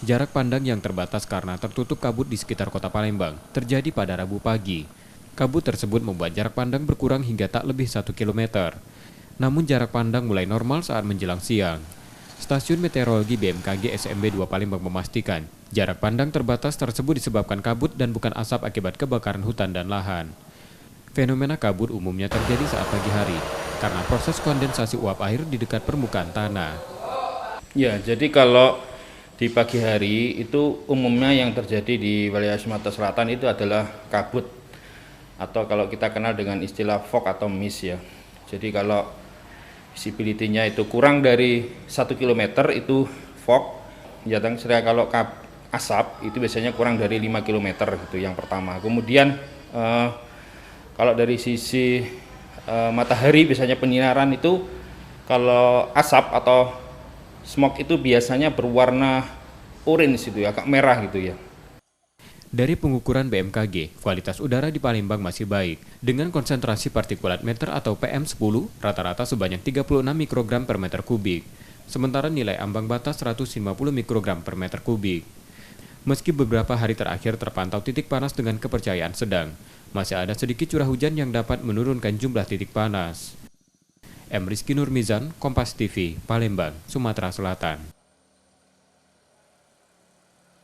Jarak pandang yang terbatas karena tertutup kabut di sekitar kota Palembang terjadi pada Rabu pagi. Kabut tersebut membuat jarak pandang berkurang hingga tak lebih 1 km. Namun jarak pandang mulai normal saat menjelang siang. Stasiun Meteorologi BMKG SMB 2 Palembang memastikan, jarak pandang terbatas tersebut disebabkan kabut dan bukan asap akibat kebakaran hutan dan lahan. Fenomena kabut umumnya terjadi saat pagi hari, karena proses kondensasi uap air di dekat permukaan tanah. Ya, jadi kalau di pagi hari itu umumnya yang terjadi di wilayah Sumatera Selatan itu adalah kabut atau kalau kita kenal dengan istilah fog atau mist ya. Jadi kalau visibility-nya itu kurang dari 1 km itu fog. Ya, kalau asap itu biasanya kurang dari 5 km gitu yang pertama. Kemudian kalau dari sisi matahari biasanya penyinaran itu kalau asap atau smog itu biasanya berwarna orange itu ya, agak merah gitu ya. Dari pengukuran BMKG, kualitas udara di Palembang masih baik, dengan konsentrasi partikulat matter atau PM10 rata-rata sebanyak 36 mikrogram per meter kubik, sementara nilai ambang batas 150 mikrogram per meter kubik. Meski beberapa hari terakhir terpantau titik panas dengan kepercayaan sedang, masih ada sedikit curah hujan yang dapat menurunkan jumlah titik panas. M. Rizky Nurmizan, Kompas TV, Palembang, Sumatera Selatan.